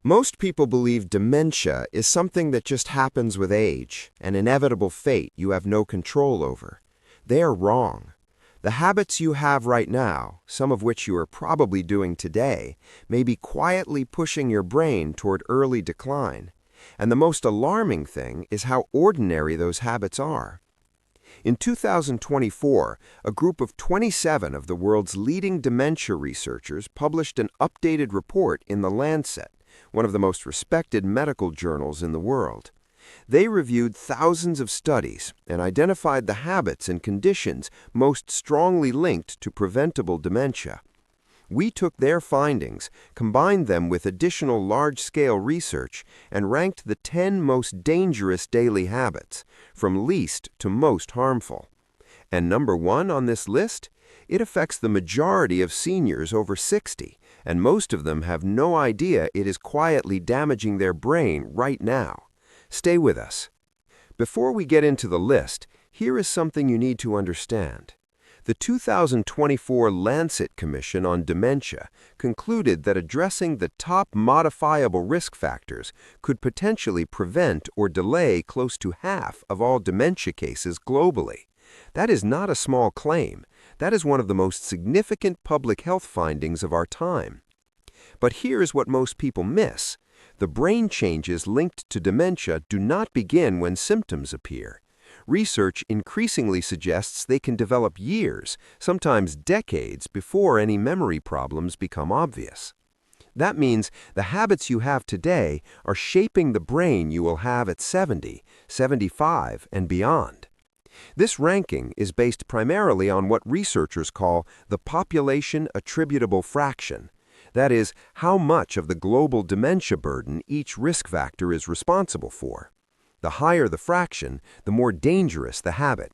Most people believe dementia is something that just happens with age, an inevitable fate you have no control over. They are wrong. The habits you have right now, some of which you are probably doing today, may be quietly pushing your brain toward early decline. And the most alarming thing is how ordinary those habits are. In 2024, a group of 27 of the world's leading dementia researchers published an updated report in The Lancet, one of the most respected medical journals in the world. They reviewed thousands of studies and identified the habits and conditions most strongly linked to preventable dementia. We took their findings, combined them with additional large-scale research, and ranked the 10 most dangerous daily habits, from least to most harmful. And number 1 on this list? It affects the majority of seniors over 60, and most of them have no idea it is quietly damaging their brain right now. Stay with us. Before we get into the list, here is something you need to understand. The 2024 Lancet Commission on Dementia concluded that addressing the top modifiable risk factors could potentially prevent or delay close to half of all dementia cases globally. That is not a small claim. That is one of the most significant public health findings of our time. But here is what most people miss. The brain changes linked to dementia do not begin when symptoms appear. Research increasingly suggests they can develop years, sometimes decades, before any memory problems become obvious. That means the habits you have today are shaping the brain you will have at 70, 75, and beyond. This ranking is based primarily on what researchers call the population attributable fraction. That is, how much of the global dementia burden each risk factor is responsible for. The higher the fraction, the more dangerous the habit.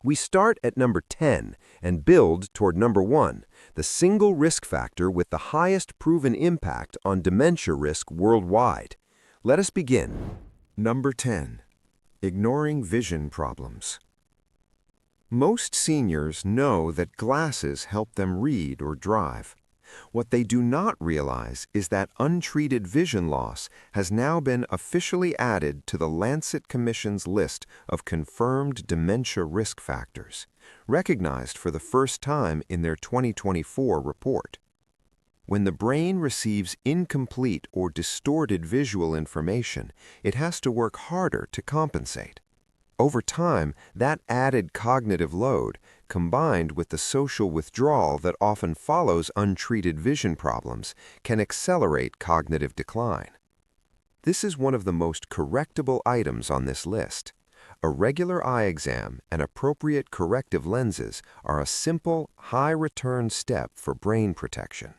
We start at number 10 and build toward number 1, the single risk factor with the highest proven impact on dementia risk worldwide. Let us begin. Number 10. Ignoring vision problems. Most seniors know that glasses help them read or drive. What they do not realize is that untreated vision loss has now been officially added to the Lancet Commission's list of confirmed dementia risk factors, recognized for the first time in their 2024 report. When the brain receives incomplete or distorted visual information, it has to work harder to compensate. Over time, that added cognitive load, combined with the social withdrawal that often follows untreated vision problems, can accelerate cognitive decline. This is one of the most correctable items on this list. A regular eye exam and appropriate corrective lenses are a simple, high-return step for brain protection.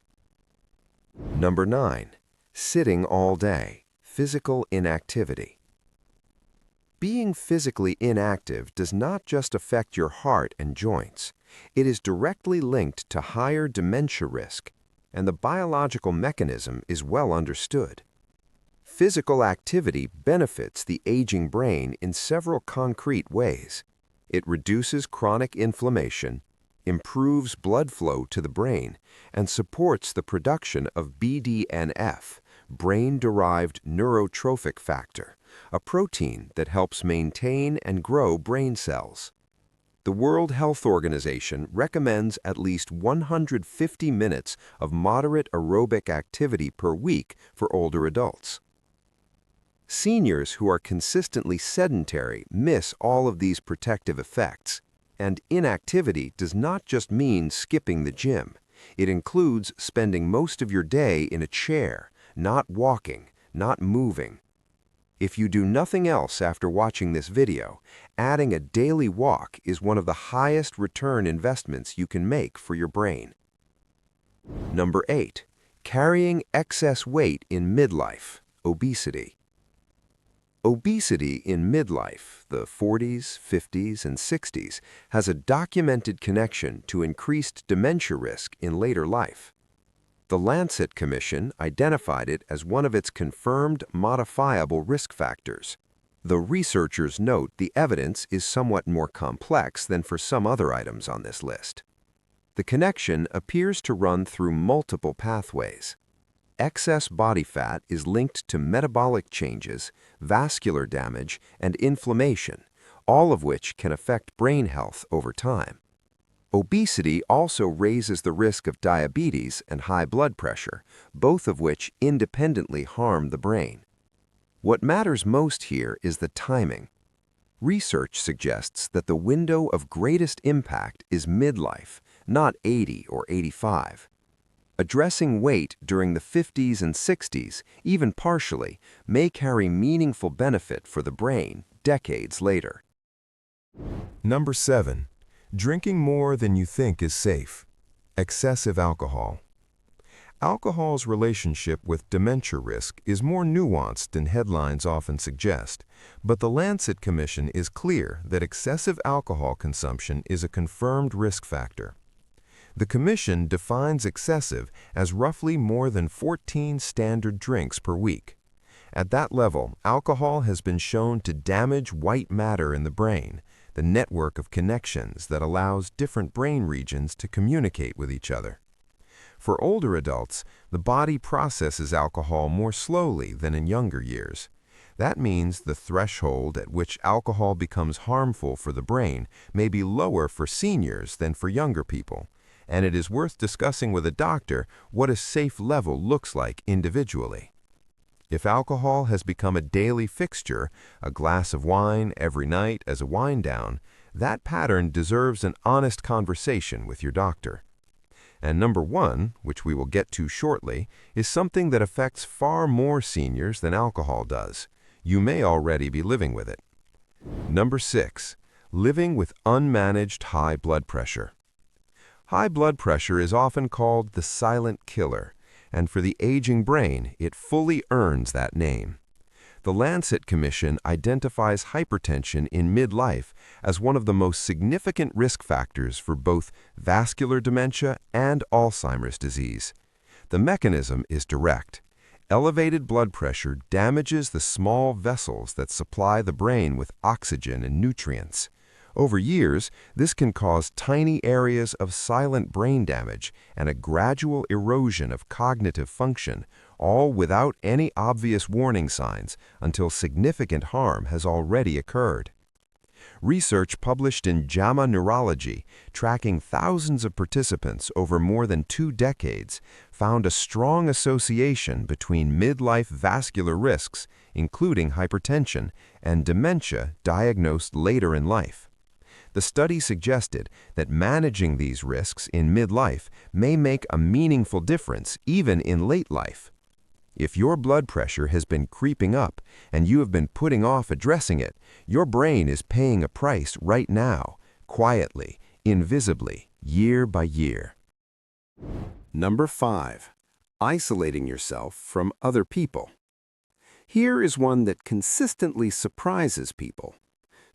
Number 9. Sitting all day. Physical inactivity. Being physically inactive does not just affect your heart and joints. It is directly linked to higher dementia risk, and the biological mechanism is well understood. Physical activity benefits the aging brain in several concrete ways. It reduces chronic inflammation, improves blood flow to the brain, and supports the production of BDNF, brain-derived neurotrophic factor, a protein that helps maintain and grow brain cells. The World Health Organization recommends at least 150 minutes of moderate aerobic activity per week for older adults. Seniors who are consistently sedentary miss all of these protective effects, and inactivity does not just mean skipping the gym. It includes spending most of your day in a chair, not walking, not moving. If you do nothing else after watching this video, adding a daily walk is one of the highest return investments you can make for your brain. Number 8. Carrying excess weight in midlife, obesity. Obesity in midlife, the 40s, 50s, and 60s, has a documented connection to increased dementia risk in later life. The Lancet Commission identified it as one of its confirmed modifiable risk factors. The researchers note the evidence is somewhat more complex than for some other items on this list. The connection appears to run through multiple pathways. Excess body fat is linked to metabolic changes, vascular damage, and inflammation, all of which can affect brain health over time. Obesity also raises the risk of diabetes and high blood pressure, both of which independently harm the brain. What matters most here is the timing. Research suggests that the window of greatest impact is midlife, not 80 or 85. Addressing weight during the 50s and 60s, even partially, may carry meaningful benefit for the brain decades later. Number 7. Drinking more than you think is safe. Excessive alcohol. Alcohol's relationship with dementia risk is more nuanced than headlines often suggest, but the Lancet Commission is clear that excessive alcohol consumption is a confirmed risk factor. The Commission defines excessive as roughly more than 14 standard drinks per week. At that level, alcohol has been shown to damage white matter in the brain, the network of connections that allows different brain regions to communicate with each other. For older adults, the body processes alcohol more slowly than in younger years. That means the threshold at which alcohol becomes harmful for the brain may be lower for seniors than for younger people, and it is worth discussing with a doctor what a safe level looks like individually. If alcohol has become a daily fixture, a glass of wine every night as a wind down, that pattern deserves an honest conversation with your doctor. And number 1, which we will get to shortly, is something that affects far more seniors than alcohol does. You may already be living with it. Number 6, living with unmanaged high blood pressure. High blood pressure is often called the silent killer, and for the aging brain, it fully earns that name. The Lancet Commission identifies hypertension in midlife as one of the most significant risk factors for both vascular dementia and Alzheimer's disease. The mechanism is direct. Elevated blood pressure damages the small vessels that supply the brain with oxygen and nutrients. Over years, this can cause tiny areas of silent brain damage and a gradual erosion of cognitive function, all without any obvious warning signs until significant harm has already occurred. Research published in JAMA Neurology, tracking thousands of participants over more than 2 decades, found a strong association between midlife vascular risks, including hypertension, and dementia diagnosed later in life. The study suggested that managing these risks in midlife may make a meaningful difference even in late life. If your blood pressure has been creeping up and you have been putting off addressing it, your brain is paying a price right now, quietly, invisibly, year by year. Number 5, isolating yourself from other people. Here is one that consistently surprises people.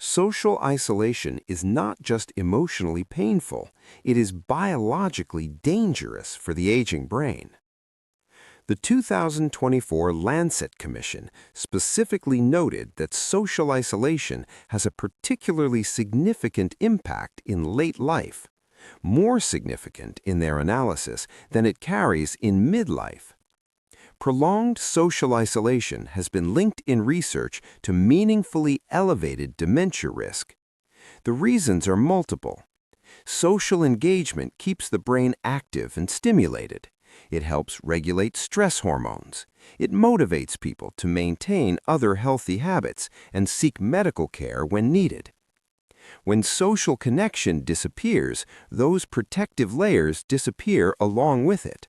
Social isolation is not just emotionally painful, it is biologically dangerous for the aging brain. The 2024 Lancet Commission specifically noted that social isolation has a particularly significant impact in late life, more significant in their analysis than it carries in midlife. Prolonged social isolation has been linked in research to meaningfully elevated dementia risk. The reasons are multiple. Social engagement keeps the brain active and stimulated. It helps regulate stress hormones. It motivates people to maintain other healthy habits and seek medical care when needed. When social connection disappears, those protective layers disappear along with it.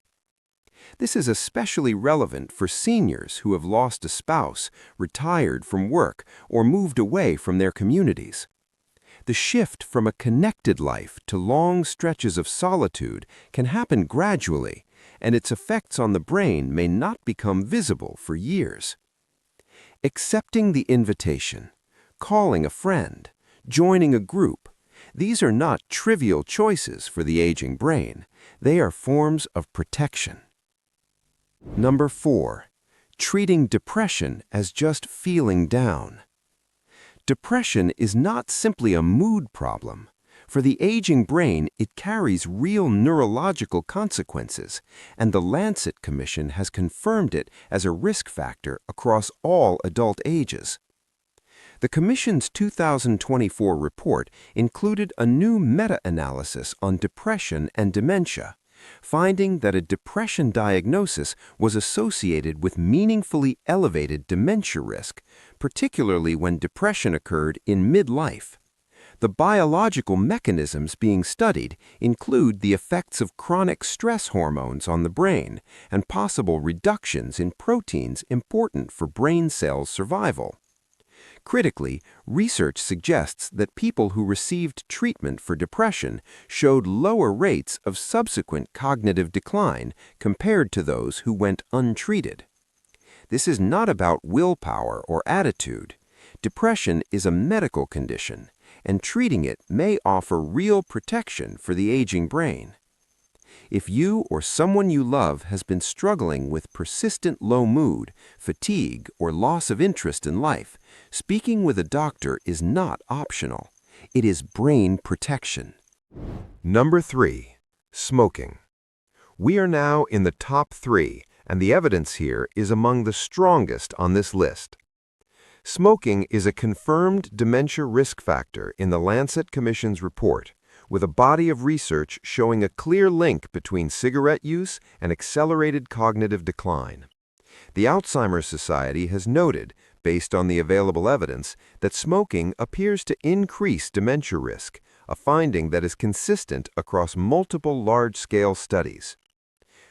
This is especially relevant for seniors who have lost a spouse, retired from work, or moved away from their communities. The shift from a connected life to long stretches of solitude can happen gradually, and its effects on the brain may not become visible for years. Accepting the invitation, calling a friend, joining a group, these are not trivial choices for the aging brain. They are forms of protection. Number 4, treating depression as just feeling down. Depression is not simply a mood problem. For the aging brain, it carries real neurological consequences, and the Lancet Commission has confirmed it as a risk factor across all adult ages. The Commission's 2024 report included a new meta-analysis on depression and dementia, finding that a depression diagnosis was associated with meaningfully elevated dementia risk, particularly when depression occurred in midlife. The biological mechanisms being studied include the effects of chronic stress hormones on the brain and possible reductions in proteins important for brain cells' survival. Critically, research suggests that people who received treatment for depression showed lower rates of subsequent cognitive decline compared to those who went untreated. This is not about willpower or attitude. Depression is a medical condition, and treating it may offer real protection for the aging brain. If you or someone you love has been struggling with persistent low mood, fatigue, or loss of interest in life, speaking with a doctor is not optional. It is brain protection. Number 3. Smoking. We are now in the top 3, and the evidence here is among the strongest on this list. Smoking is a confirmed dementia risk factor in the Lancet Commission's report, with a body of research showing a clear link between cigarette use and accelerated cognitive decline. The Alzheimer Society has noted, based on the available evidence, that smoking appears to increase dementia risk, a finding that is consistent across multiple large-scale studies.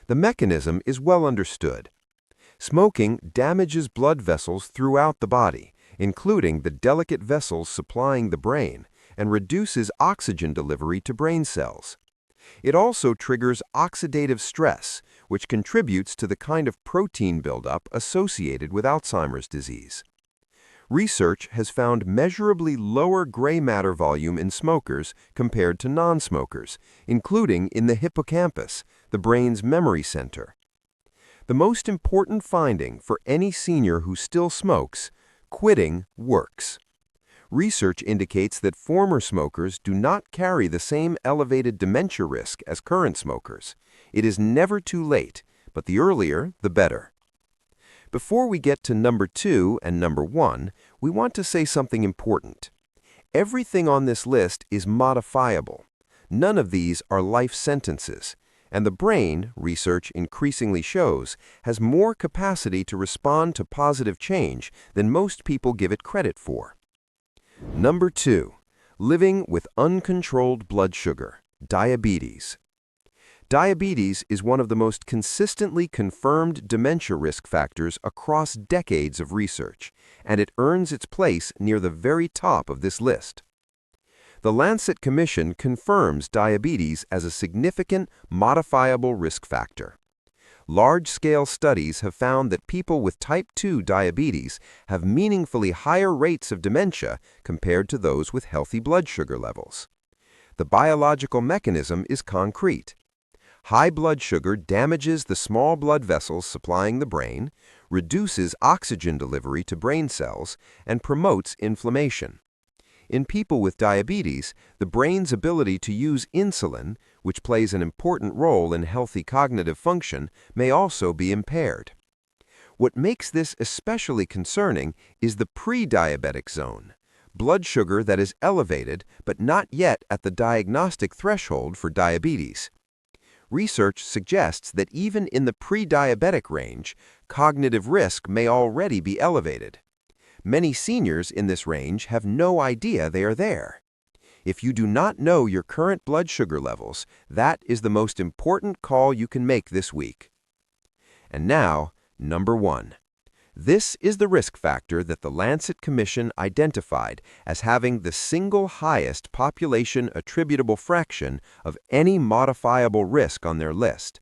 The mechanism is well understood. Smoking damages blood vessels throughout the body, including the delicate vessels supplying the brain, and reduces oxygen delivery to brain cells. It also triggers oxidative stress, which contributes to the kind of protein buildup associated with Alzheimer's disease. Research has found measurably lower gray matter volume in smokers compared to non-smokers, including in the hippocampus, the brain's memory center. The most important finding for any senior who still smokes: quitting works. Research indicates that former smokers do not carry the same elevated dementia risk as current smokers. It is never too late, but the earlier, the better. Before we get to number 2 and number 1, we want to say something important. Everything on this list is modifiable. None of these are life sentences, and the brain, research increasingly shows, has more capacity to respond to positive change than most people give it credit for. Number 2. Living with uncontrolled blood sugar, diabetes. Diabetes is one of the most consistently confirmed dementia risk factors across decades of research, and it earns its place near the very top of this list. The Lancet Commission confirms diabetes as a significant, modifiable risk factor. Large-scale studies have found that people with type 2 diabetes have meaningfully higher rates of dementia compared to those with healthy blood sugar levels. The biological mechanism is concrete. High blood sugar damages the small blood vessels supplying the brain, reduces oxygen delivery to brain cells, and promotes inflammation. In people with diabetes, the brain's ability to use insulin, which plays an important role in healthy cognitive function, may also be impaired. What makes this especially concerning is the pre-diabetic zone, blood sugar that is elevated but not yet at the diagnostic threshold for diabetes. Research suggests that even in the pre-diabetic range, cognitive risk may already be elevated. Many seniors in this range have no idea they are there. If you do not know your current blood sugar levels, that is the most important call you can make this week. And now, number 1. This is the risk factor that the Lancet Commission identified as having the single highest population attributable fraction of any modifiable risk on their list.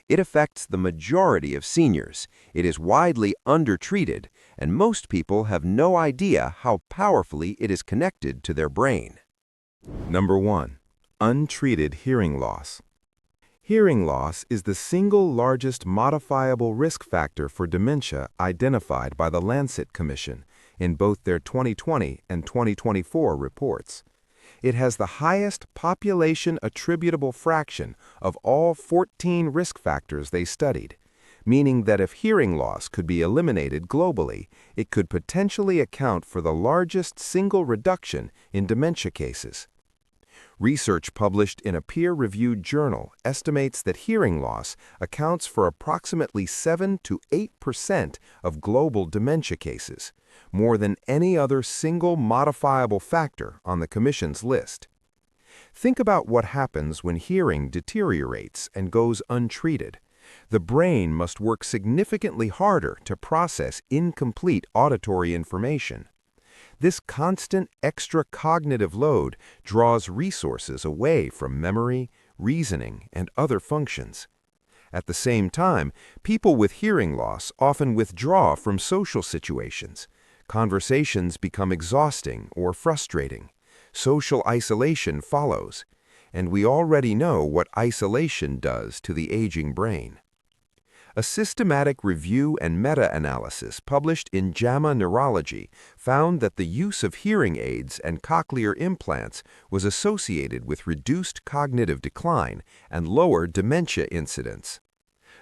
It affects the majority of seniors. It is widely undertreated, and most people have no idea how powerfully it is connected to their brain. Number 1. Untreated hearing loss. Hearing loss is the single largest modifiable risk factor for dementia identified by the Lancet Commission in both their 2020 and 2024 reports. It has the highest population attributable fraction of all 14 risk factors they studied, meaning that if hearing loss could be eliminated globally, it could potentially account for the largest single reduction in dementia cases. Research published in a peer-reviewed journal estimates that hearing loss accounts for approximately 7 to 8% of global dementia cases, more than any other single modifiable factor on the Commission's list. Think about what happens when hearing deteriorates and goes untreated. The brain must work significantly harder to process incomplete auditory information. This constant extra cognitive load draws resources away from memory, reasoning, and other functions. At the same time, people with hearing loss often withdraw from social situations. Conversations become exhausting or frustrating. Social isolation follows, and we already know what isolation does to the aging brain. A systematic review and meta-analysis published in JAMA Neurology found that the use of hearing aids and cochlear implants was associated with reduced cognitive decline and lower dementia incidence.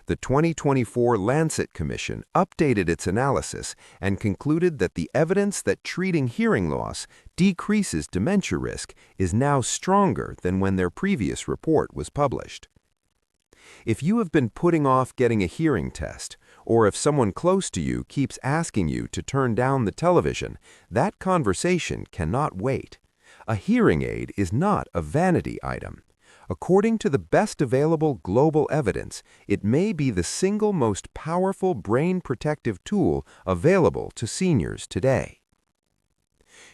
The 2024 Lancet Commission updated its analysis and concluded that the evidence that treating hearing loss decreases dementia risk is now stronger than when their previous report was published. If you have been putting off getting a hearing test, or if someone close to you keeps asking you to turn down the television, that conversation cannot wait. A hearing aid is not a vanity item. According to the best available global evidence, it may be the single most powerful brain protective tool available to seniors today.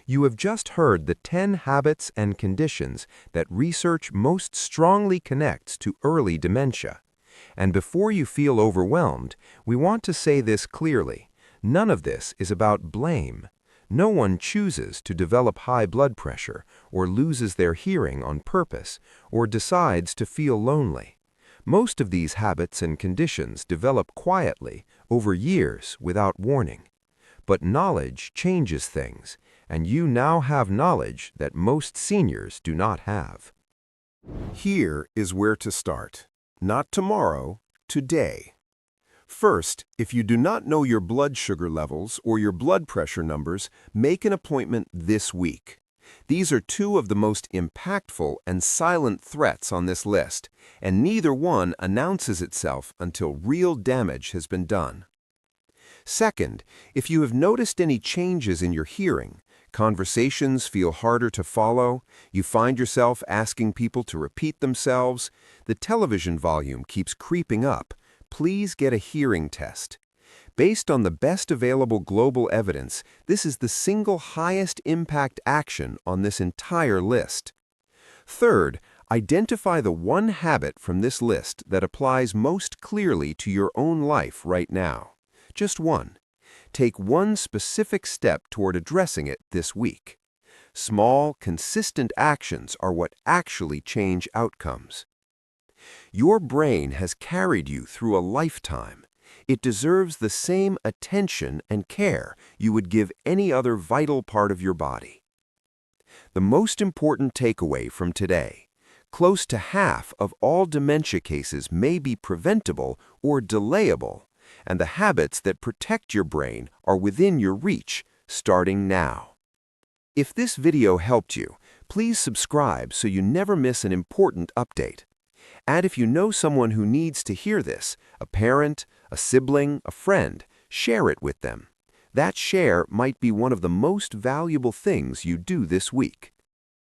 You have just heard the 10 habits and conditions that research most strongly connects to early dementia. And before you feel overwhelmed, we want to say this clearly. None of this is about blame. No one chooses to develop high blood pressure, or loses their hearing on purpose, or decides to feel lonely. Most of these habits and conditions develop quietly, over years, without warning. But knowledge changes things, and you now have knowledge that most seniors do not have. Here is where to start. Not tomorrow, today. First, if you do not know your blood sugar levels or your blood pressure numbers, make an appointment this week. These are two of the most impactful and silent threats on this list, and neither one announces itself until real damage has been done. Second, if you have noticed any changes in your hearing, conversations feel harder to follow, you find yourself asking people to repeat themselves, the television volume keeps creeping up, please get a hearing test. Based on the best available global evidence, this is the single highest impact action on this entire list. Third, identify the one habit from this list that applies most clearly to your own life right now. Just one. Take one specific step toward addressing it this week. Small, consistent actions are what actually change outcomes. Your brain has carried you through a lifetime. It deserves the same attention and care you would give any other vital part of your body. The most important takeaway from today: close to half of all dementia cases may be preventable or delayable, and the habits that protect your brain are within your reach, starting now. If this video helped you, please subscribe so you never miss an important update. And if you know someone who needs to hear this, a parent, a sibling, a friend, share it with them. That share might be one of the most valuable things you do this week.